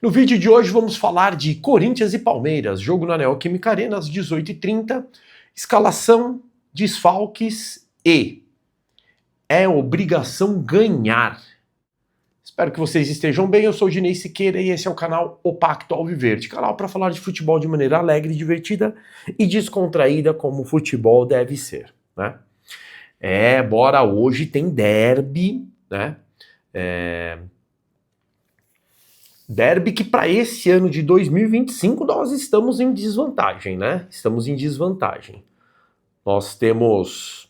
No vídeo de hoje vamos falar de Corinthians e Palmeiras, jogo na Neoquímica Arena às 18h30, escalação, desfalques e é obrigação ganhar. Espero que vocês estejam bem, eu sou o Dinei Siqueira e esse é o canal O Pacto Alviverde, canal para falar de futebol de maneira alegre, divertida e descontraída como o futebol deve ser, né? Bora, hoje tem derby, né? Derby que para esse ano de 2025 nós estamos em desvantagem, né? Estamos em desvantagem. Nós temos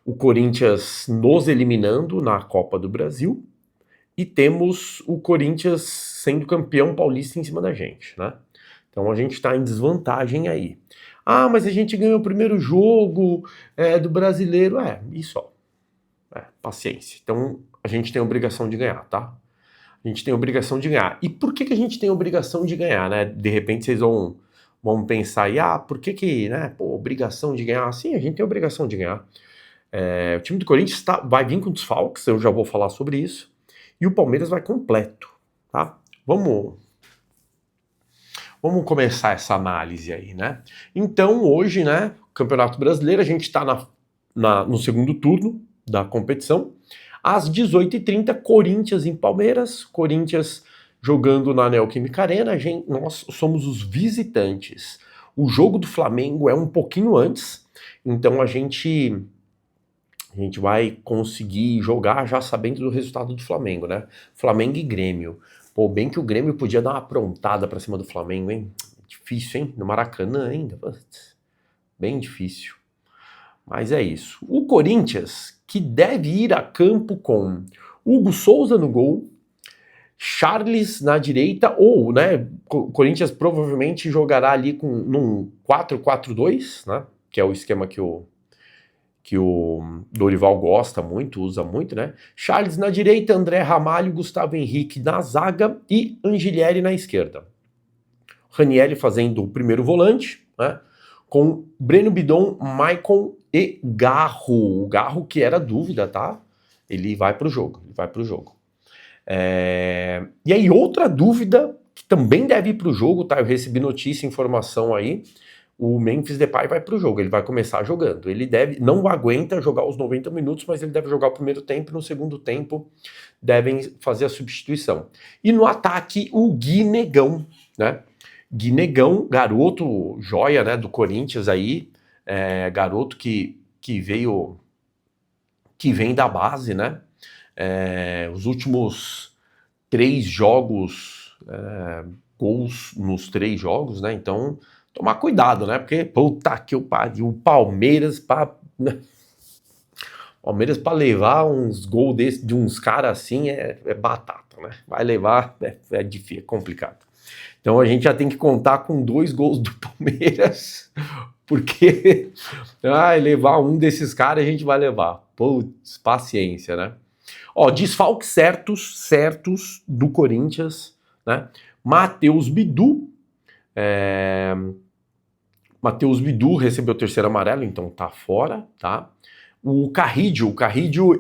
o Corinthians nos eliminando na Copa do Brasil e temos o Corinthians sendo campeão paulista em cima da gente, né? Então a gente está em desvantagem aí. Ah, mas a gente ganhou o primeiro jogo do brasileiro. Isso, ó. Paciência. Então a gente tem a obrigação de ganhar, tá? A gente tem a obrigação de ganhar. E por que a gente tem a obrigação de ganhar, né? De repente vocês vão pensar aí, por que, né? Pô, obrigação de ganhar. Sim, a gente tem a obrigação de ganhar. O time do Corinthians vai vir com desfalques, eu já vou falar sobre isso. E o Palmeiras vai completo, tá? Vamos começar essa análise aí, né? Então, hoje, né, Campeonato Brasileiro, a gente está no segundo turno da competição. Às 18h30, Corinthians em Palmeiras, Corinthians jogando na Neoquímica Arena, nós somos os visitantes. O jogo do Flamengo é um pouquinho antes, então a gente vai conseguir jogar já sabendo do resultado do Flamengo, né? Flamengo e Grêmio. Pô, bem que o Grêmio podia dar uma aprontada pra cima do Flamengo, hein? Difícil, hein? No Maracanã ainda. Bem difícil. Mas é isso. O Corinthians, que deve ir a campo com Hugo Souza no gol, Charles na direita, ou, né, o Corinthians provavelmente jogará ali num 4-4-2, né? Que é o esquema que o Dorival gosta muito, usa muito, né? Charles na direita, André Ramalho, Gustavo Henrique na zaga e Angelieri na esquerda. Ranieri fazendo o primeiro volante, né? Com Breno Bidon, Maicon e Garro. O Garro que era dúvida, tá? Ele vai pro jogo, E aí outra dúvida que também deve ir pro jogo, tá? Eu recebi notícia, informação aí. O Memphis Depay vai pro jogo, ele vai começar jogando. Ele não aguenta jogar os 90 minutos, mas ele deve jogar o primeiro tempo e no segundo tempo devem fazer a substituição. E no ataque, o Guinegão, né? Guinegão, garoto joia, né, do Corinthians aí, garoto que vem da base, né? Os últimos 3 jogos, gols nos 3 jogos, né? Então tomar cuidado, né? Porque, puta que o pariu, o Palmeiras para levar uns gols de uns caras assim é batata, né? Vai levar, é difícil, é complicado. Então a gente já tem que contar com 2 gols do Palmeiras, porque levar um desses caras a gente vai levar. Putz, paciência, né? Ó, desfalques certos do Corinthians, né? Matheus Bidu recebeu o 3º amarelo, então tá fora, tá? O Carrídio,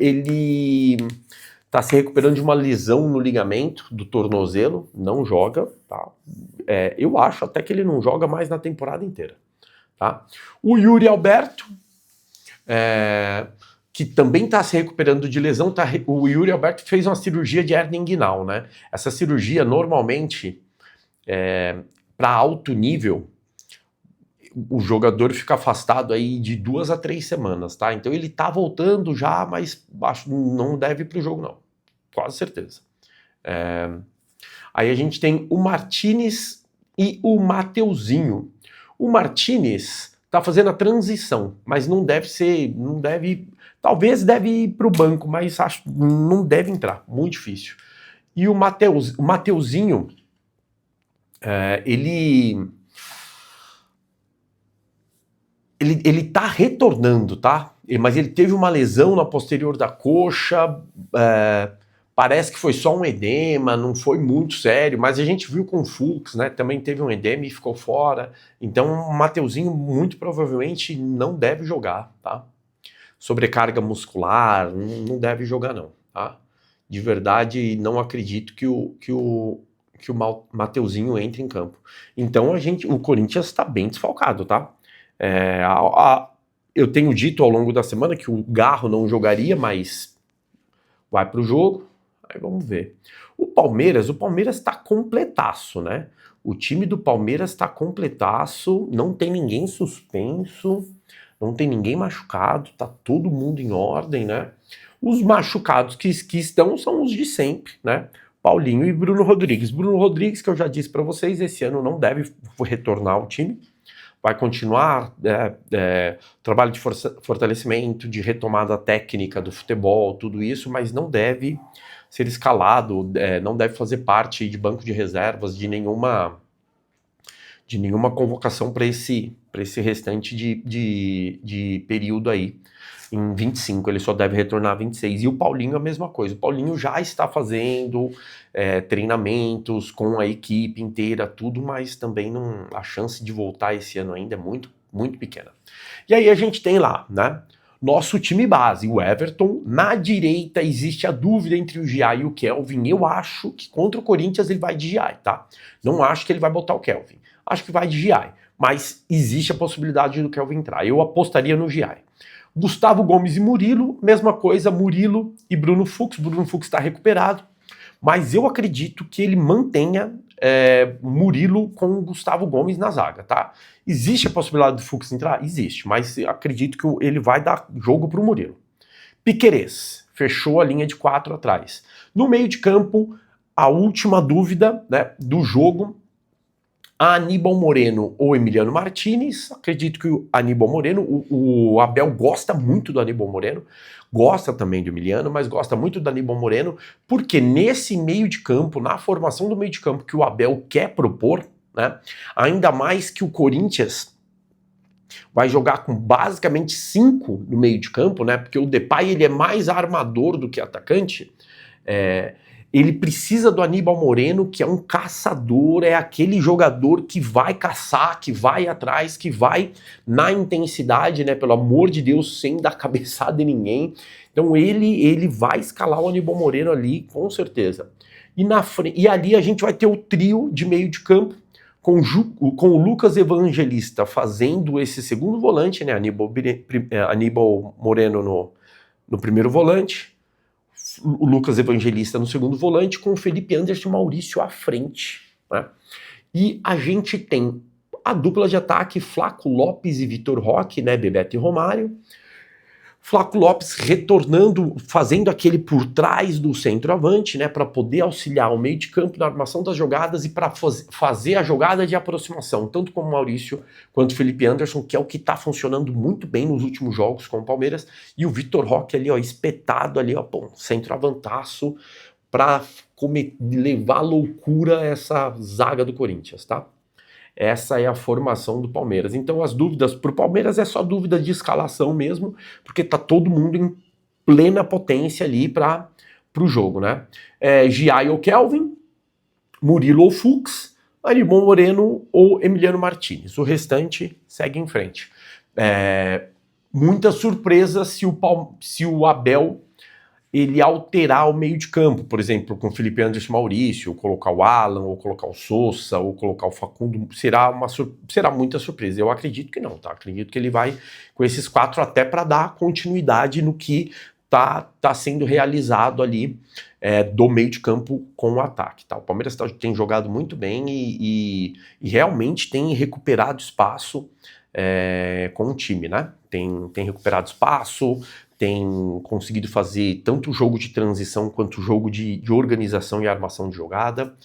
ele tá se recuperando de uma lesão no ligamento do tornozelo, não joga, tá? Eu acho até que ele não joga mais na temporada inteira, tá? O Yuri Alberto, que também tá se recuperando de lesão, o Yuri Alberto fez uma cirurgia de hernia inguinal, né? Essa cirurgia, normalmente, para alto nível, o jogador fica afastado aí de 2 a 3 semanas, tá? Então ele tá voltando já, mas acho não deve ir pro jogo não, quase certeza. Aí a gente tem o Martinez e o Mateuzinho. O Martinez tá fazendo a transição, mas talvez deve ir pro banco, mas acho não deve entrar, muito difícil. E o Mateuzinho, ele tá retornando, tá? Mas ele teve uma lesão na posterior da coxa, parece que foi só um edema, não foi muito sério, mas a gente viu com o Fux, né? Também teve um edema e ficou fora. Então o Mateuzinho muito provavelmente não deve jogar, tá? Sobrecarga muscular, não deve jogar não, tá? De verdade, não acredito que o que o Mateuzinho entre em campo. Então o Corinthians está bem desfalcado, tá? Eu tenho dito ao longo da semana que o Garro não jogaria, mas vai pro jogo, aí vamos ver. O Palmeiras está completaço, né? O time do Palmeiras está completaço, não tem ninguém suspenso, não tem ninguém machucado, tá todo mundo em ordem, né? Os machucados que estão são os de sempre, né? Paulinho e Bruno Rodrigues. Bruno Rodrigues, que eu já disse para vocês, esse ano não deve retornar ao time. Vai continuar trabalho de fortalecimento, de retomada técnica do futebol, tudo isso, mas não deve ser escalado, não deve fazer parte de banco de reservas, de nenhuma convocação para esse restante de período aí. Em 25, ele só deve retornar a 26. E o Paulinho a mesma coisa. O Paulinho já está fazendo treinamentos com a equipe inteira, tudo, mas também a chance de voltar esse ano ainda é muito, muito pequena. E aí a gente tem lá, né? Nosso time base, o Everton. Na direita existe a dúvida entre o Giai e o Kelvin. Eu acho que contra o Corinthians ele vai de Giai, tá? Não acho que ele vai botar o Kelvin. Acho que vai de Giai. Mas existe a possibilidade do Kelvin entrar. Eu apostaria no Giai. Gustavo Gomes e Murilo, mesma coisa, Murilo e Bruno Fux. Bruno Fux está recuperado, mas eu acredito que ele mantenha Murilo com o Gustavo Gomes na zaga, tá? Existe a possibilidade do Fux entrar? Existe, mas acredito que ele vai dar jogo pro Murilo. Piquerez, fechou a linha de 4 atrás. No meio de campo, a última dúvida, né, do jogo, Aníbal Moreno ou Emiliano Martinez. Acredito que o Aníbal Moreno, o Abel gosta muito do Aníbal Moreno, gosta também do Emiliano, mas gosta muito do Aníbal Moreno, porque nesse meio de campo, na formação do meio de campo que o Abel quer propor, né, ainda mais que o Corinthians vai jogar com basicamente 5 no meio de campo, né, porque o Depay ele é mais armador do que atacante, ele precisa do Aníbal Moreno, que é um caçador, é aquele jogador que vai caçar, que vai atrás, que vai na intensidade, né? Pelo amor de Deus, sem dar cabeçada em ninguém. Então ele vai escalar o Aníbal Moreno ali, com certeza. E ali a gente vai ter o trio de meio de campo, com o Lucas Evangelista fazendo esse segundo volante, né? Aníbal Moreno no primeiro volante, o Lucas Evangelista no segundo volante, com o Felipe Anderson e Maurício à frente, né? E a gente tem a dupla de ataque, Flaco Lopes e Vitor Roque, né? Bebeto e Romário. Flaco Lopes retornando, fazendo aquele por trás do centroavante, né? Para poder auxiliar o meio de campo na armação das jogadas e para fazer a jogada de aproximação, tanto com o Maurício quanto o Felipe Anderson, que é o que está funcionando muito bem nos últimos jogos com o Palmeiras, e o Vitor Roque ali, ó, espetado ali, ó, bom, centroavantaço para levar à loucura essa zaga do Corinthians, tá? Essa é a formação do Palmeiras. Então as dúvidas pro Palmeiras é só dúvida de escalação mesmo, porque tá todo mundo em plena potência ali pro jogo, né? Giai ou Kelvin, Murilo ou Fux, Aníbal Moreno ou Emiliano Martinez. O restante segue em frente. Muita surpresa se o Abel ele alterar o meio de campo, por exemplo, com Felipe Anderson e Maurício, ou colocar o Alan, ou colocar o Sousa, ou colocar o Facundo, será muita surpresa. Eu acredito que não, tá? Acredito que ele vai com esses 4 até para dar continuidade no que tá sendo realizado ali do meio de campo com o ataque, tá? O Palmeiras tem jogado muito bem e realmente tem recuperado espaço com o time, né? Tem recuperado espaço, tem conseguido fazer tanto o jogo de transição quanto o jogo de organização e armação de jogada.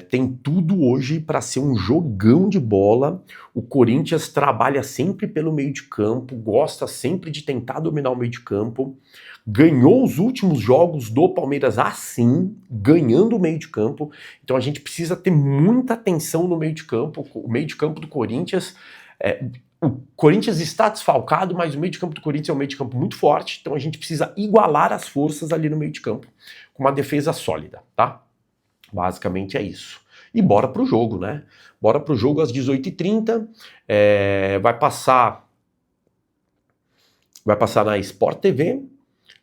Tem tudo hoje para ser um jogão de bola. O Corinthians trabalha sempre pelo meio de campo, gosta sempre de tentar dominar o meio de campo. Ganhou os últimos jogos do Palmeiras assim, ganhando o meio de campo. Então a gente precisa ter muita atenção no meio de campo. O meio de campo do Corinthians... O Corinthians está desfalcado, mas o meio de campo do Corinthians é um meio de campo muito forte, então a gente precisa igualar as forças ali no meio de campo, com uma defesa sólida, tá? Basicamente é isso. E bora pro jogo, né? Bora pro jogo às 18h30, vai passar na Sport TV,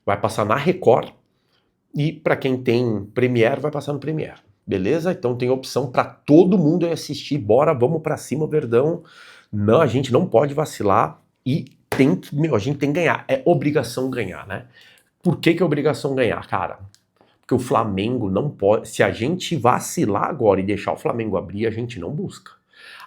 vai passar na Record, e para quem tem Premiere, vai passar no Premiere. beleza? Então tem opção para todo mundo assistir. Bora, vamos para cima, Verdão. Não, a gente não pode vacilar e a gente tem que ganhar. É obrigação ganhar, né? Por que é obrigação ganhar, cara? Porque o Flamengo não pode... Se a gente vacilar agora e deixar o Flamengo abrir, a gente não busca.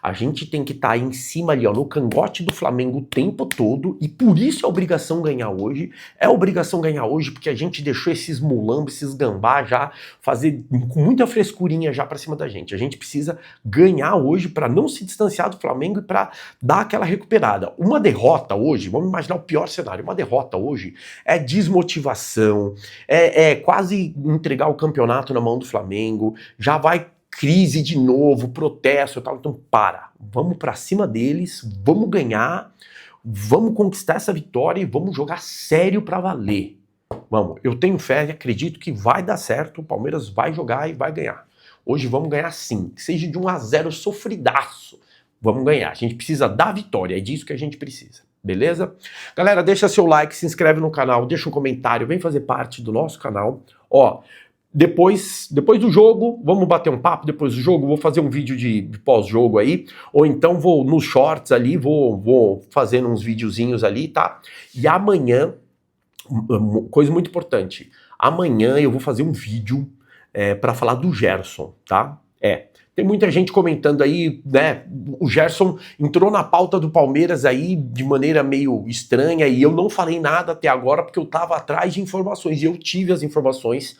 A gente tem que estar em cima ali, ó, no cangote do Flamengo o tempo todo, e por isso é obrigação ganhar hoje. É obrigação ganhar hoje porque a gente deixou esses mulambos, esses gambá já fazer com muita frescurinha já pra cima da gente. A gente precisa ganhar hoje pra não se distanciar do Flamengo e pra dar aquela recuperada. Uma derrota hoje, vamos imaginar o pior cenário, uma derrota hoje é desmotivação, é quase entregar o campeonato na mão do Flamengo, já vai crise de novo, protesto e tal. Então vamos pra cima deles, vamos ganhar, vamos conquistar essa vitória e vamos jogar sério pra valer. Vamos, eu tenho fé e acredito que vai dar certo, o Palmeiras vai jogar e vai ganhar. Hoje vamos ganhar sim, que seja de 1-0 sofridaço, vamos ganhar. A gente precisa da vitória, é disso que a gente precisa. Beleza? Galera, deixa seu like, se inscreve no canal, deixa um comentário, vem fazer parte do nosso canal. Ó, depois do jogo, vamos bater um papo depois do jogo, vou fazer um vídeo de pós-jogo aí, ou então vou nos shorts ali, vou fazendo uns videozinhos ali, tá? E amanhã, coisa muito importante, amanhã eu vou fazer um vídeo pra falar do Gerson, tá? Tem muita gente comentando aí, né, o Gerson entrou na pauta do Palmeiras aí de maneira meio estranha e eu não falei nada até agora porque eu tava atrás de informações e eu tive as informações,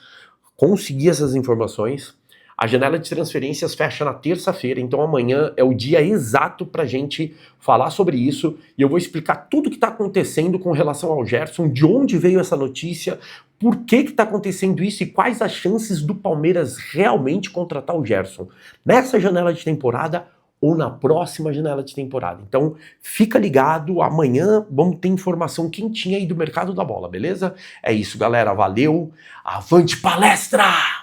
consegui essas informações. A janela de transferências fecha na terça-feira, então amanhã é o dia exato pra gente falar sobre isso e eu vou explicar tudo o que tá acontecendo com relação ao Gerson, de onde veio essa notícia, por que tá acontecendo isso e quais as chances do Palmeiras realmente contratar o Gerson nessa janela de temporada ou na próxima janela de temporada. Então fica ligado, amanhã vamos ter informação quentinha aí do mercado da bola, beleza? É isso, galera, valeu, avante palestra!